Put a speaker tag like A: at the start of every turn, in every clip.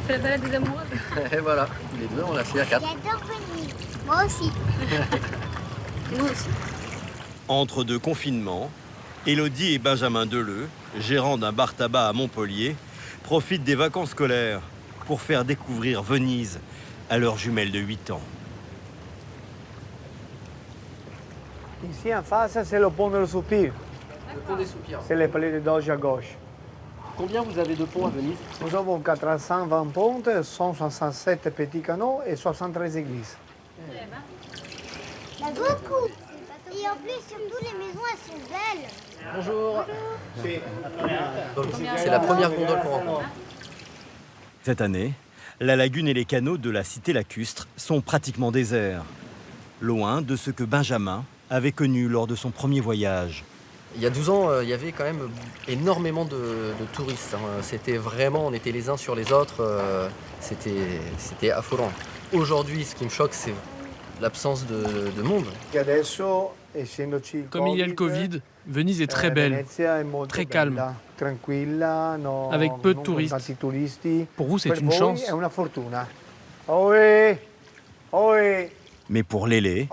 A: fait la balade des amoureux.
B: Et voilà, tous les deux, on l'a fait à 4.
C: J'adore Venise. Moi aussi.
A: Et nous aussi.
D: Entre deux confinements, Élodie et Benjamin Deleu, gérants d'un bar tabac à Montpellier, profitent des vacances scolaires pour faire découvrir Venise à leur jumelle de 8 ans.
E: Ici en face, c'est le pont de le Soupir.
B: Le pont des Soupirs.
E: C'est les palais de Doge à gauche.
B: Combien vous avez de ponts à Venise?
E: Nous avons 420 ponts, 167 petits canaux et 73 églises.
C: Il y a beaucoup. Et en plus, surtout, les maisons, elles sont belles.
B: Bonjour. C'est la première gondole qu'on rencontre.
D: Cette année, la lagune et les canaux de la cité lacustre sont pratiquement déserts, loin de ce que Benjamin avait connu lors de son premier voyage.
B: Il y a 12 ans, il y avait quand même énormément de touristes. C'était vraiment, on était les uns sur les autres. C'était affolant. Aujourd'hui, ce qui me choque, c'est l'absence de monde.
F: Comme il y a le Covid, Venise est très belle, très calme, avec peu de touristes. Pour vous, c'est une chance.
D: Mais pour Lélé,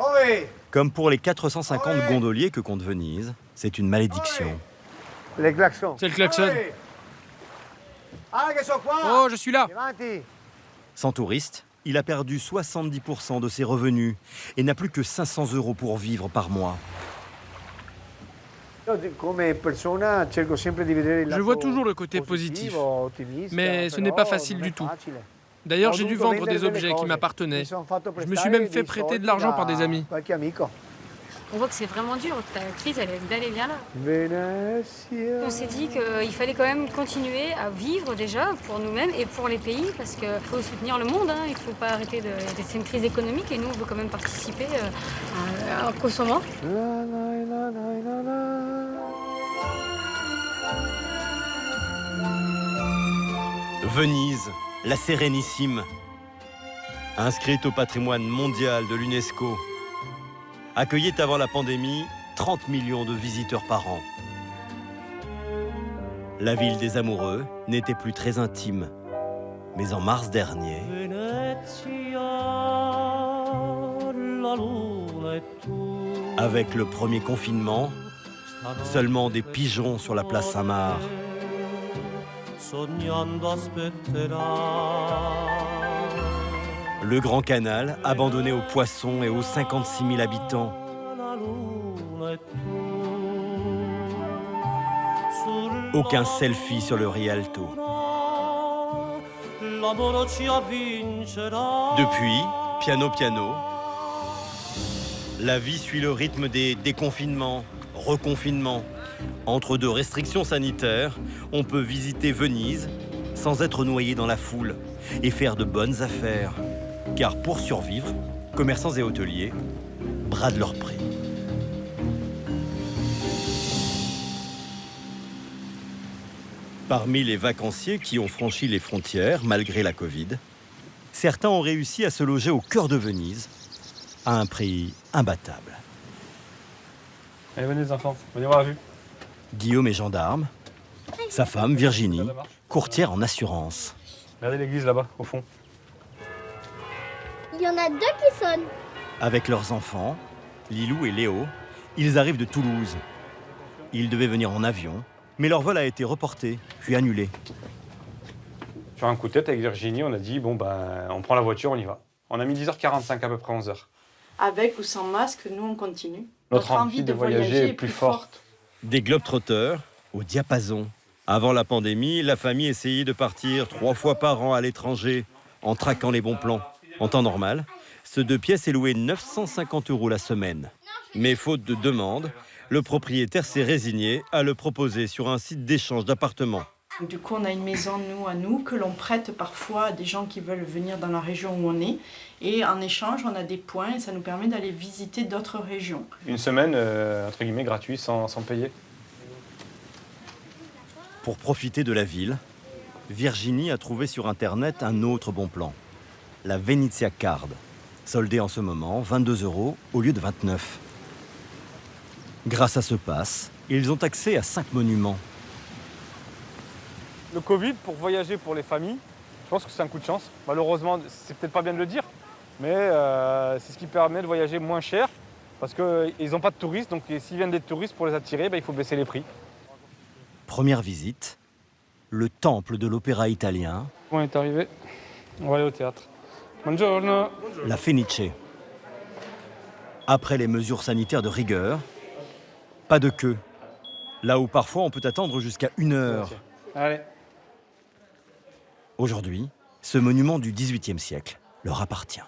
D: comme pour les 450 gondoliers que compte Venise, c'est une malédiction.
E: Les klaxons.
F: C'est le klaxon. Oh, je suis là.
D: Sans touristes, il a perdu 70% de ses revenus et n'a plus que 500 € pour vivre par mois.
E: Je
F: vois toujours le côté positif, mais ce n'est pas facile du tout. D'ailleurs, j'ai dû vendre des objets qui m'appartenaient. Je me suis même fait prêter de l'argent par des amis.
A: On voit que c'est vraiment dur, que la crise, elle est bel et bien là. On s'est dit qu'il fallait quand même continuer à vivre déjà pour nous-mêmes et pour les pays, parce qu'il faut soutenir le monde, il ne faut pas arrêter de... C'est une crise économique et nous, on veut quand même participer en consommant.
D: Venise, la Sérénissime, inscrite au patrimoine mondial de l'UNESCO, accueillait avant la pandémie 30 millions de visiteurs par an. La ville des amoureux n'était plus très intime. Mais en mars dernier, avec le premier confinement, seulement des pigeons sur la place Saint-Marc. Le Grand Canal, abandonné aux poissons et aux 56 000 habitants. Aucun selfie sur le Rialto. Depuis, piano piano, la vie suit le rythme des déconfinements, reconfinements. Entre deux restrictions sanitaires, on peut visiter Venise sans être noyé dans la foule et faire de bonnes affaires. Car pour survivre, commerçants et hôteliers bradent leur prix. Parmi les vacanciers qui ont franchi les frontières malgré la Covid, certains ont réussi à se loger au cœur de Venise à un prix imbattable.
G: Allez, venez les enfants, venez voir la vue.
D: Guillaume est gendarme, sa femme Virginie, courtière en assurance.
G: Regardez l'église là-bas, au fond.
C: Il y en a 2 qui sonnent.
D: Avec leurs enfants, Lilou et Léo, ils arrivent de Toulouse. Ils devaient venir en avion, mais leur vol a été reporté, puis annulé.
G: Sur un coup de tête avec Virginie, on a dit, bon ben, on prend la voiture, on y va. On a mis 10h45 à peu près 11h.
H: Avec ou sans masque, nous on continue.
G: Notre envie de voyager est plus forte.
D: Des globetrotters au diapason. Avant la pandémie, la famille essayait de partir 3 fois par an à l'étranger, en traquant les bons plans. En temps normal, ce 2 pièces est loué 950 € la semaine. Mais faute de demande, le propriétaire s'est résigné à le proposer sur un site d'échange d'appartements.
H: Du coup, on a une maison, nous, que l'on prête parfois à des gens qui veulent venir dans la région où on est. Et en échange, on a des points et ça nous permet d'aller visiter d'autres régions.
G: Une semaine, entre guillemets, gratuit, sans payer.
D: Pour profiter de la ville, Virginie a trouvé sur Internet un autre bon plan. La Venezia Card, soldée en ce moment 22 € au lieu de 29. Grâce à ce pass, ils ont accès à 5 monuments.
G: Le Covid, pour voyager pour les familles, Je pense que c'est un coup de chance. Malheureusement, c'est peut-être pas bien de le dire, mais c'est ce qui permet de voyager moins cher parce qu'ils n'ont pas de touristes, donc s'ils viennent des touristes pour les attirer, il faut baisser les prix.
D: Première visite, le temple de l'opéra italien.
G: On est arrivé, on va aller au théâtre. Buongiorno.
D: La Fenice. Après les mesures sanitaires de rigueur, pas de queue. Là où parfois on peut attendre jusqu'à 1 heure.
G: Allez.
D: Aujourd'hui, ce monument du XVIIIe siècle leur appartient.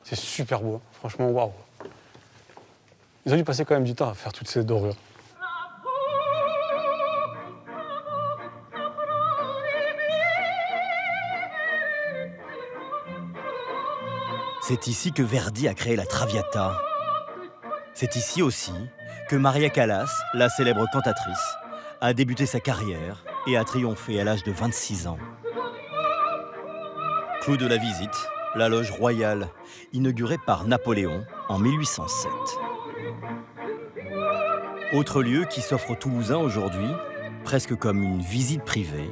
G: C'est super beau, franchement, waouh. Ils ont dû passer quand même du temps à faire toutes ces dorures.
D: C'est ici que Verdi a créé la Traviata. C'est ici aussi que Maria Callas, la célèbre cantatrice, a débuté sa carrière et a triomphé à l'âge de 26 ans. Clou de la visite, la loge royale, inaugurée par Napoléon en 1807. Autre lieu qui s'offre aux Toulousains aujourd'hui, presque comme une visite privée,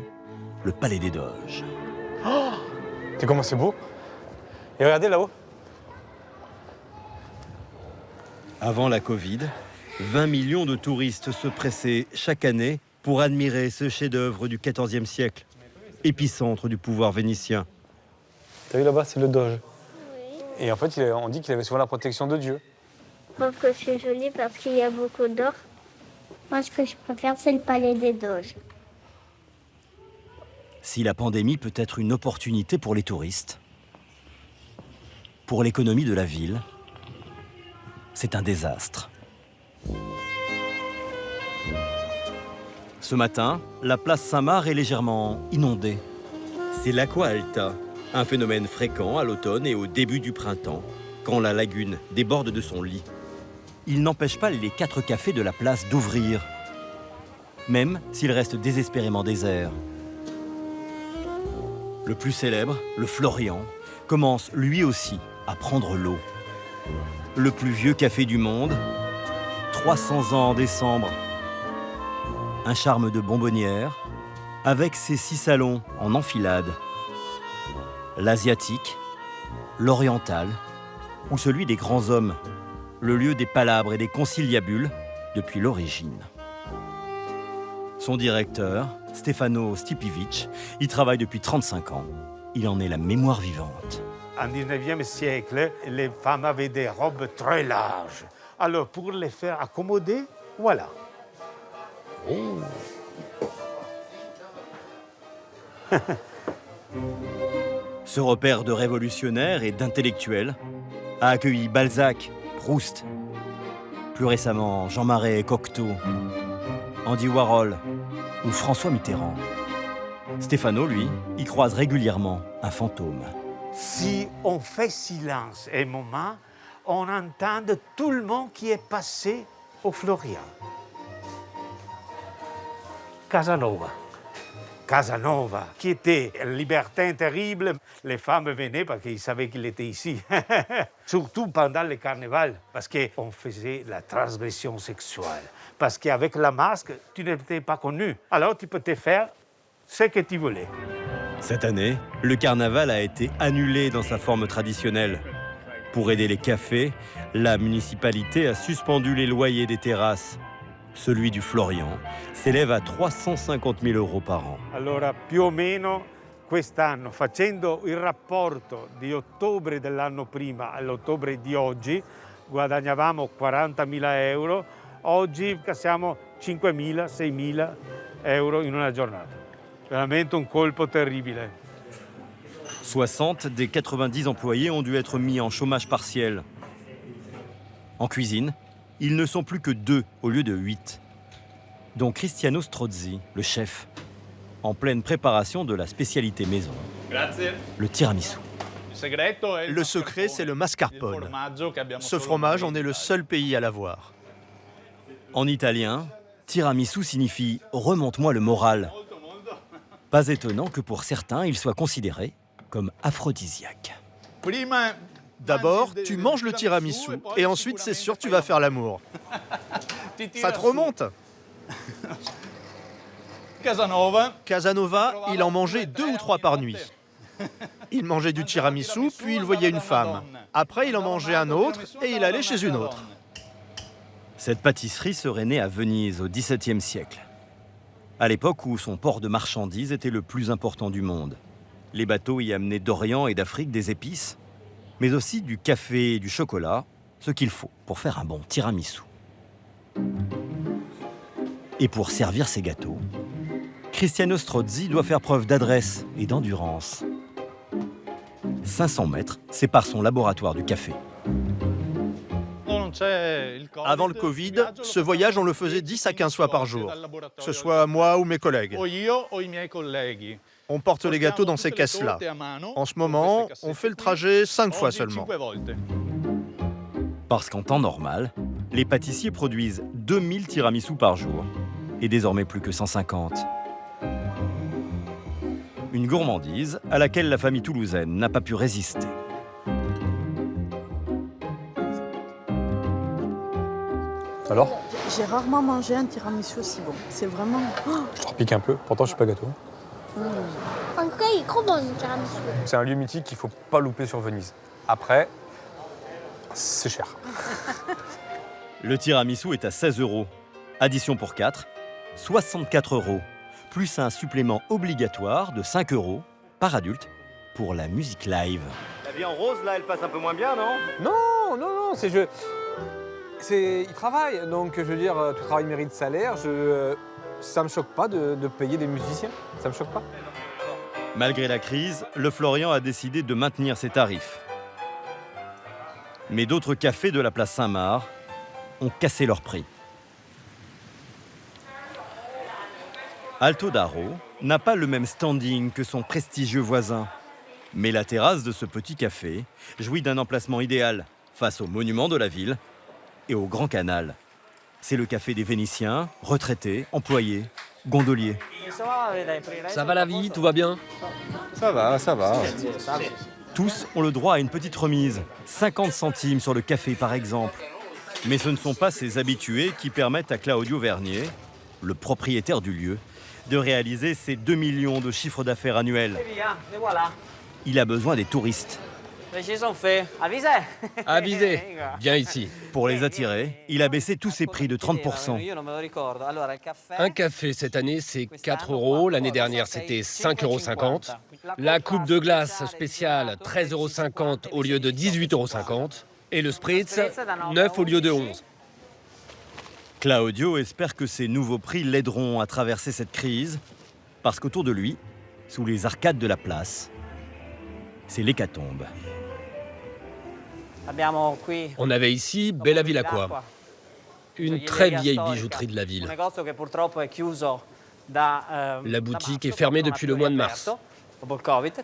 D: le Palais des Doges.
G: Oh, t'es comment c'est beau. Et regardez là-haut.
D: Avant la Covid, 20 millions de touristes se pressaient chaque année pour admirer ce chef-d'œuvre du XIVe siècle, épicentre du pouvoir vénitien.
G: T'as vu là-bas, c'est le Doge.
C: Oui.
G: Et en fait, on dit qu'il avait souvent la protection de Dieu.
C: Je trouve que c'est joli parce qu'il y a beaucoup d'or. Moi, ce que je préfère, c'est le Palais des Doges.
D: Si la pandémie peut être une opportunité pour les touristes, pour l'économie de la ville, c'est un désastre. Ce matin, la place Saint-Marc est légèrement inondée. C'est l'aqua alta, un phénomène fréquent à l'automne et au début du printemps, quand la lagune déborde de son lit. Il n'empêche pas les 4 cafés de la place d'ouvrir, même s'ils restent désespérément déserts. Le plus célèbre, le Florian, commence lui aussi à prendre l'eau. Le plus vieux café du monde, 300 ans en décembre. Un charme de bonbonnière, avec ses 6 salons en enfilade. L'asiatique, l'oriental, ou celui des grands hommes, le lieu des palabres et des conciliabules depuis l'origine. Son directeur, Stefano Stipivic, y travaille depuis 35 ans. Il en est la mémoire vivante.
I: Au XIXe siècle, les femmes avaient des robes très larges. Alors, pour les faire accommoder, voilà. Oh.
D: Ce repère de révolutionnaires et d'intellectuels a accueilli Balzac, Proust, plus récemment Jean Marais et Cocteau, Andy Warhol ou François Mitterrand. Stefano, lui, y croise régulièrement un fantôme.
I: Si on fait silence un moment, on entend tout le monde qui est passé au Florian. Casanova. Casanova, qui était un libertin terrible. Les femmes venaient parce qu'ils savaient qu'il était ici. Surtout pendant le carnaval, parce qu'on faisait la transgression sexuelle. Parce qu'avec la masque, tu n'étais pas connu. Alors tu peux te faire ce que tu voulais.
D: Cette année, le carnaval a été annulé dans sa forme traditionnelle. Pour aider les cafés, la municipalité a suspendu les loyers des terrasses. Celui du Florian s'élève à 350 000 € par an.
I: Allora, più o meno, quest'anno, facendo il rapporto di ottobre dell'anno prima all'ottobre di oggi, guadagnavamo 40.000 €. Oggi cassiamo 5.000, 6.000 € in una giornata. Veramente un colpo terribile.
D: 60 des 90 employés ont dû être mis en chômage partiel. En cuisine, ils ne sont plus que 2 au lieu de 8. Dont Cristiano Strozzi, le chef, en pleine préparation de la spécialité maison, le tiramisu.
J: Le secret, c'est le mascarpone. Ce fromage, on est le seul pays à l'avoir.
D: En italien, tiramisu signifie « remonte-moi le moral ». Pas étonnant que pour certains, il soit considéré comme aphrodisiaque.
J: D'abord, tu manges le tiramisu et ensuite, c'est sûr, tu vas faire l'amour. Ça te remonte. Casanova, il en mangeait 2 ou 3 par nuit. Il mangeait du tiramisu, puis il voyait une femme. Après, il en mangeait un autre et il allait chez une autre.
D: Cette pâtisserie serait née à Venise au XVIIe siècle, à l'époque où son port de marchandises était le plus important du monde. Les bateaux y amenaient d'Orient et d'Afrique des épices, mais aussi du café et du chocolat, ce qu'il faut pour faire un bon tiramisu. Et pour servir ces gâteaux, Cristiano Strozzi doit faire preuve d'adresse et d'endurance. 500 mètres séparent son laboratoire du café.
J: Avant le Covid, ce voyage, on le faisait 10 à 15 fois par jour, que ce soit moi ou mes collègues. On porte les gâteaux dans ces caisses-là. En ce moment, on fait le trajet 5 fois seulement.
D: Parce qu'en temps normal, les pâtissiers produisent 2000 tiramisu par jour, et désormais plus que 150. Une gourmandise à laquelle la famille toulousaine n'a pas pu résister.
G: Alors ?
H: J'ai rarement mangé un tiramisu aussi bon. C'est vraiment...
G: Je te repique un peu, pourtant je suis pas gâteau.
C: En tout cas, il est trop bon le tiramisu.
G: C'est un lieu mythique qu'il faut pas louper sur Venise. Après, c'est cher.
D: Le tiramisu est à 16 €. Addition pour 4, 64 €, plus un supplément obligatoire de 5 € par adulte pour la musique live.
J: La vie en rose, là, elle passe un peu moins bien, non?
G: Non, il travaille, donc je veux dire, tout travail mérite salaire. Ça me choque pas de payer des musiciens, ça me choque pas.
D: Malgré la crise, le Florian a décidé de maintenir ses tarifs. Mais d'autres cafés de la place Saint-Marc ont cassé leur prix. Alto d'Aro n'a pas le même standing que son prestigieux voisin. Mais la terrasse de ce petit café jouit d'un emplacement idéal face au monument de la ville et au Grand Canal. C'est le café des Vénitiens, retraités, employés, gondoliers.
K: Ça va la vie, tout va bien?
G: Ça va.
D: Tous ont le droit à une petite remise, 50 centimes sur le café par exemple. Mais ce ne sont pas ces habitués qui permettent à Claudio Vernier, le propriétaire du lieu, de réaliser ses 2 millions de chiffre d'affaires annuels. Il a besoin des touristes.
K: Avisez, viens ici.
D: Pour les attirer, il a baissé tous ses prix de 30%.
K: Un café cette année, c'est 4 €. L'année dernière, c'était 5,50 €. La coupe de glace spéciale, 13,50 € au lieu de 18,50 €. Et le spritz, 9 au lieu de 11.
D: Claudio espère que ces nouveaux prix l'aideront à traverser cette crise, parce qu'autour de lui, sous les arcades de la place, c'est l'hécatombe.
K: On avait ici Bella Villa Qua, une très vieille bijouterie de la ville. La boutique est fermée depuis le mois de mars.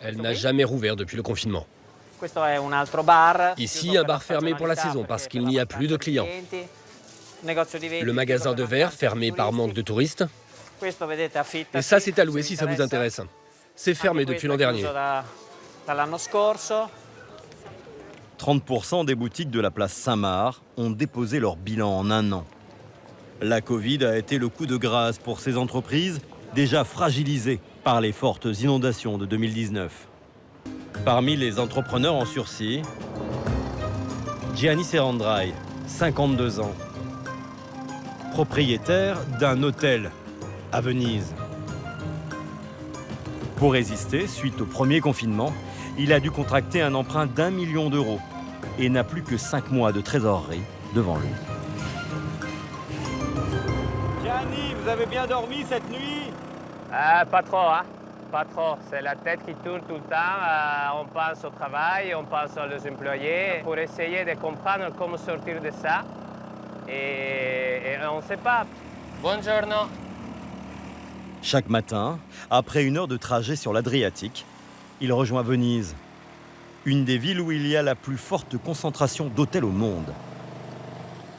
K: Elle n'a jamais rouvert depuis le confinement. Ici, un bar fermé pour la saison parce qu'il n'y a plus de clients. Le magasin de verre fermé par manque de touristes. Et ça, c'est à louer si ça vous intéresse. C'est fermé depuis l'an dernier.
D: 30% des boutiques de la place Saint-Marc ont déposé leur bilan en un an. La Covid a été le coup de grâce pour ces entreprises déjà fragilisées par les fortes inondations de 2019. Parmi les entrepreneurs en sursis, Gianni Serrandrai, 52 ans, propriétaire d'un hôtel à Venise. Pour résister, suite au premier confinement, il a dû contracter un emprunt d'1 million d'euros et n'a plus que 5 mois de trésorerie devant lui.
I: Gianni, vous avez bien dormi cette nuit?
L: Pas trop, hein. Pas trop. C'est la tête qui tourne tout le temps. On pense au travail, on pense aux employés pour essayer de comprendre comment sortir de ça. Et on ne sait pas. Buongiorno.
D: Chaque matin, après 1 heure de trajet sur l'Adriatique, il rejoint Venise, une des villes où il y a la plus forte concentration d'hôtels au monde.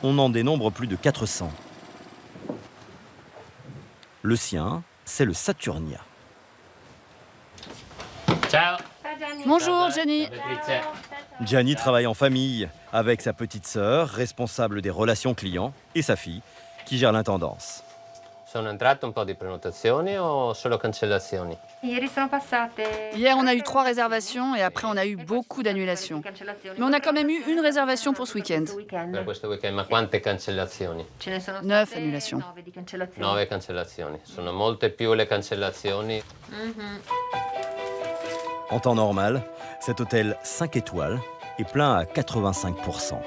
D: On en dénombre plus de 400. Le sien, c'est le Saturnia.
L: Ciao.
M: Bonjour, Gianni.
D: Gianni travaille en famille avec sa petite sœur, responsable des relations clients, et sa fille, qui gère l'intendance.
L: Sono entrate un po' di prenotazioni o solo cancellazioni?
M: Hier, on a eu 3 réservations et après, on a eu beaucoup d'annulations. Mais on a quand même eu une réservation pour ce week-end.
L: Per questo weekend, ma quante cancellazioni?
M: 9 annulations.
L: 9 cancellazioni. Sono molte più le cancellazioni.
D: En temps normal, cet hôtel 5 étoiles est plein à 85%.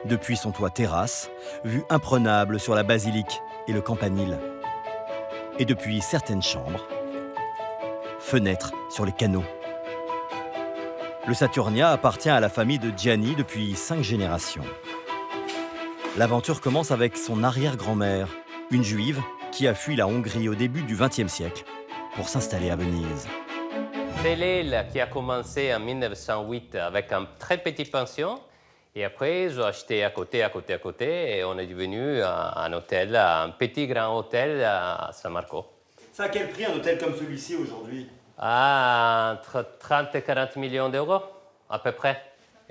D: Depuis son toit terrasse, vue imprenable sur la basilique et le campanile. Et depuis certaines chambres, fenêtres sur les canaux. Le Saturnia appartient à la famille de Gianni depuis 5 générations. L'aventure commence avec son arrière-grand-mère, une juive qui a fui la Hongrie au début du XXe siècle pour s'installer à Venise.
L: C'est l'île qui a commencé en 1908 avec un très petit pension. Et après, ils ont acheté à côté, et on est devenu un hôtel, un petit grand hôtel à San Marco.
D: Ça a quel prix un hôtel comme celui-ci aujourd'hui?
L: Entre 30 et 40 millions d'euros, à peu près.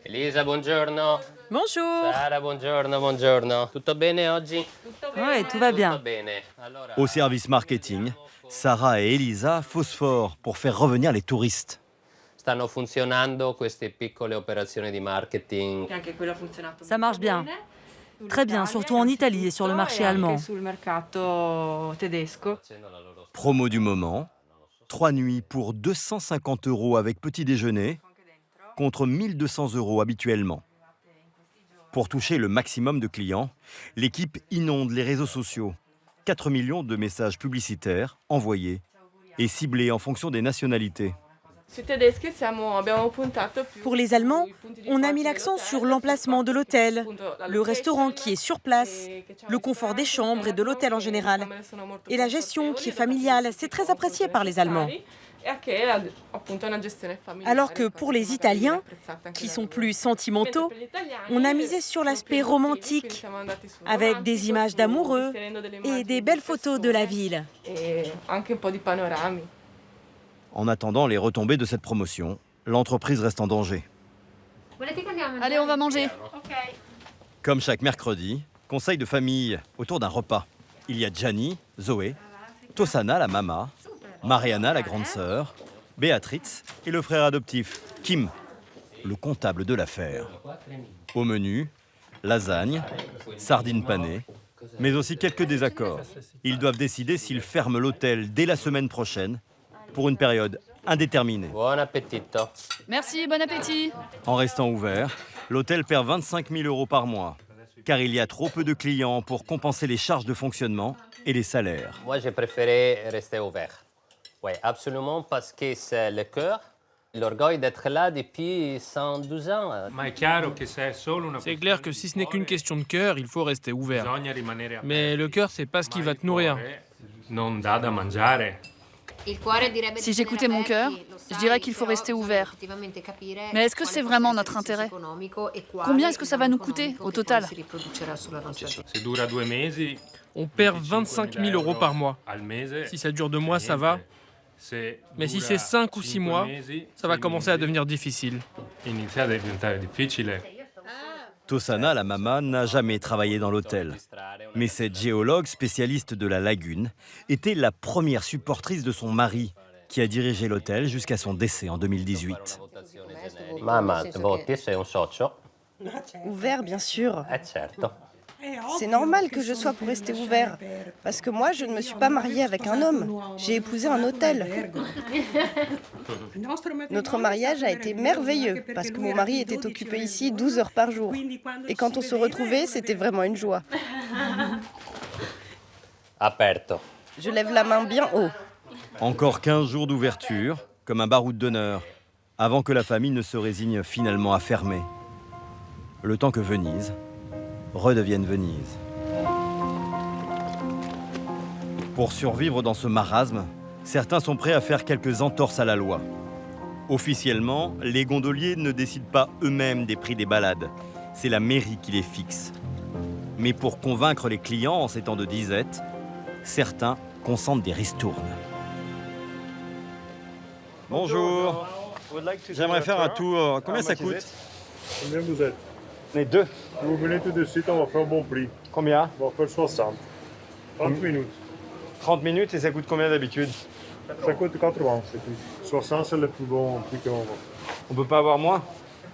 L: Elisa, buongiorno.
N: Bonjour.
L: Sara, buongiorno. Tutto bene oggi?
N: Oui, tout va bien.
L: Tutto bene. Allora...
D: Au service marketing, Sarah et Elisa phosphorent pour faire revenir les touristes.
L: Stanno funzionando queste piccole operazioni di marketing.
N: Ça marche bien. Très bien, surtout en Italie et sur le marché allemand.
D: Promo du moment, 3 nuits pour 250 € avec petit déjeuner, contre 1 200 € habituellement. Pour toucher le maximum de clients, l'équipe inonde les réseaux sociaux. 4 millions de messages publicitaires envoyés et ciblés en fonction des nationalités.
O: Pour les Allemands, on a mis l'accent sur l'emplacement de l'hôtel, le restaurant qui est sur place, le confort des chambres et de l'hôtel en général, et la gestion qui est familiale. C'est très apprécié par les Allemands. Alors que pour les Italiens, qui sont plus sentimentaux, on a misé sur l'aspect romantique, avec des images d'amoureux et des belles photos de la ville.
D: En attendant les retombées de cette promotion, l'entreprise reste en danger.
M: Allez, on va manger.
D: Comme chaque mercredi, conseil de famille autour d'un repas. Il y a Gianni, Zoé, Tosana, la mama, Mariana, la grande sœur, Béatrice et le frère adoptif, Kim, le comptable de l'affaire. Au menu, lasagne, sardines panées, mais aussi quelques désaccords. Ils doivent décider s'ils ferment l'hôtel dès la semaine prochaine pour une période indéterminée.
L: Bon appétit.
M: Merci, bon appétit.
D: En restant ouvert, l'hôtel perd 25 000 € par mois, car il y a trop peu de clients pour compenser les charges de fonctionnement et les salaires.
L: Moi, j'ai préféré rester ouvert. Oui, absolument, parce que c'est le cœur, l'orgueil d'être là depuis 112 ans.
F: C'est clair que si ce n'est qu'une question de cœur, il faut rester ouvert. Mais le cœur, c'est pas ce qui va te nourrir.
M: Si j'écoutais mon cœur, je dirais qu'il faut rester ouvert. Mais est-ce que c'est vraiment notre intérêt? Combien est-ce que ça va nous coûter au total?
F: On perd 25 000 € par mois. Si ça dure 2 mois, ça va. Mais si c'est 5 ou 6 mois, ça va commencer à devenir difficile.
D: Tosana, la maman, n'a jamais travaillé dans l'hôtel. Mais cette géologue spécialiste de la lagune était la première supportrice de son mari, qui a dirigé l'hôtel jusqu'à son décès en 2018.
L: Maman, voti, sei un socio?
P: Ouvert, bien sûr.
L: Certo.
P: C'est normal que je sois pour rester ouvert, parce que moi, je ne me suis pas mariée avec un homme. J'ai épousé un hôtel. Notre mariage a été merveilleux, parce que mon mari était occupé ici 12 heures par jour. Et quand on se retrouvait, c'était vraiment une joie.
L: Aperto.
P: Je lève la main bien haut.
D: Encore 15 jours d'ouverture, comme un baroud d'honneur, avant que la famille ne se résigne finalement à fermer. Le temps que Venise redevienne Venise. Pour survivre dans ce marasme, certains sont prêts à faire quelques entorses à la loi. Officiellement, les gondoliers ne décident pas eux-mêmes des prix des balades. C'est la mairie qui les fixe. Mais pour convaincre les clients en ces temps de disette, certains consentent des ristournes.
J: Bonjour. J'aimerais faire un tour. Combien ça coûte?
Q: Combien vous êtes?
J: Les deux.
Q: Vous venez tout de suite, on va faire un bon prix.
J: Combien?
Q: On va faire 60. 30 minutes.
J: 30 minutes et ça coûte combien d'habitude?
Q: Ça coûte 80, c'est tout. 60, c'est le plus bon prix qu'on vend.
J: On peut pas avoir moins?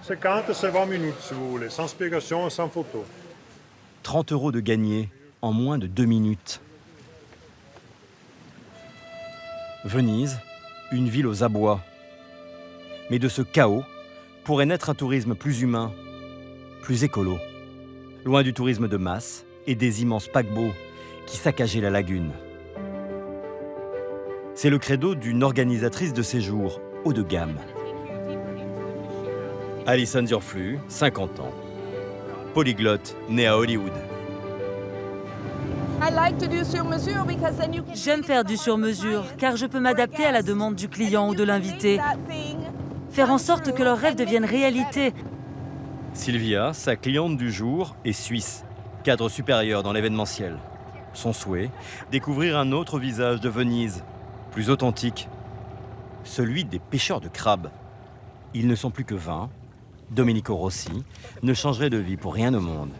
Q: 50, c'est 20 minutes si vous voulez, sans explication et sans photo.
D: 30 € de gagné en moins de 2 minutes. Venise, une ville aux abois. Mais de ce chaos pourrait naître un tourisme plus humain, plus écolo, loin du tourisme de masse et des immenses paquebots qui saccageaient la lagune. C'est le credo d'une organisatrice de séjour haut de gamme. Alison Zurflüh, 50 ans. Polyglotte, née à Hollywood.
N: J'aime faire du sur-mesure, car je peux m'adapter à la demande du client ou de l'invité. Faire en sorte que leurs rêves deviennent réalité.
D: Sylvia, sa cliente du jour, est suisse, cadre supérieur dans l'événementiel. Son souhait, découvrir un autre visage de Venise, plus authentique, celui des pêcheurs de crabes. Ils ne sont plus que 20. Domenico Rossi ne changerait de vie pour rien au monde.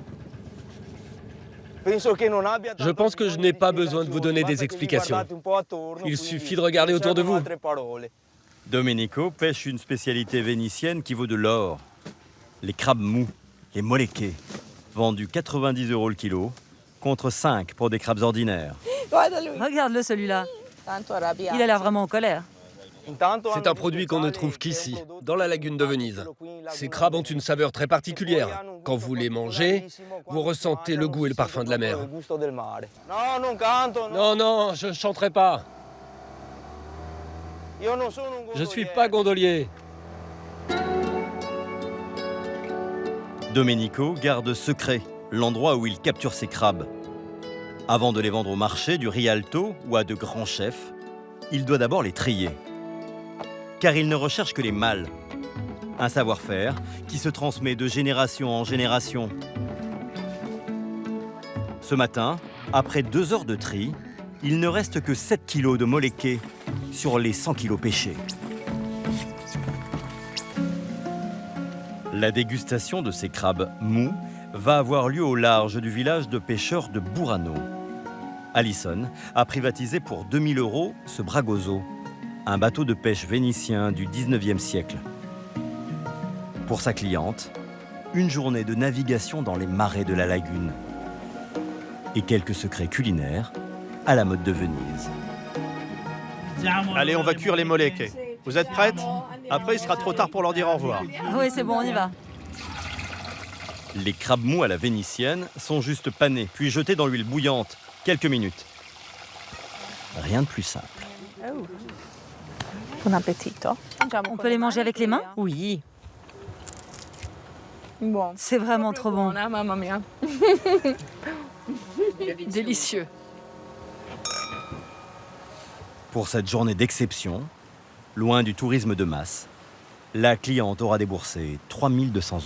K: Je pense que je n'ai pas besoin de vous donner des explications. Il suffit de regarder autour de vous.
D: Domenico pêche une spécialité vénitienne qui vaut de l'or. Les crabes mous, les molequets, vendus 90 € le kilo, contre 5 pour des crabes ordinaires.
N: Regarde-le celui-là. Il a l'air vraiment en colère.
K: C'est un produit qu'on ne trouve qu'ici, dans la lagune de Venise. Ces crabes ont une saveur très particulière. Quand vous les mangez, vous ressentez le goût et le parfum de la mer. Non, non, je ne chanterai pas. Je ne suis pas gondolier.
D: Domenico garde secret l'endroit où il capture ses crabes. Avant de les vendre au marché du Rialto ou à de grands chefs, il doit d'abord les trier. Car il ne recherche que les mâles. Un savoir-faire qui se transmet de génération en génération. Ce matin, après 2 heures de tri, il ne reste que 7 kilos de molequets sur les 100 kilos pêchés. La dégustation de ces crabes mous va avoir lieu au large du village de pêcheurs de Burano. Alison a privatisé pour 2000 € ce Bragoso, un bateau de pêche vénitien du 19e siècle. Pour sa cliente, une journée de navigation dans les marais de la lagune et quelques secrets culinaires à la mode de Venise.
J: Allez, on va cuire les molequets. Vous êtes prêtes? Après, il sera trop tard pour leur dire au revoir.
N: Oui, c'est bon, on y va.
D: Les crabes mous à la vénitienne sont juste panés, puis jetés dans l'huile bouillante, quelques minutes. Rien de plus simple.
N: Bon appétit. On peut les manger avec les mains?
O: Oui.
N: C'est vraiment trop bon.
M: Délicieux.
D: Pour cette journée d'exception, loin du tourisme de masse, la cliente aura déboursé 3 200 €.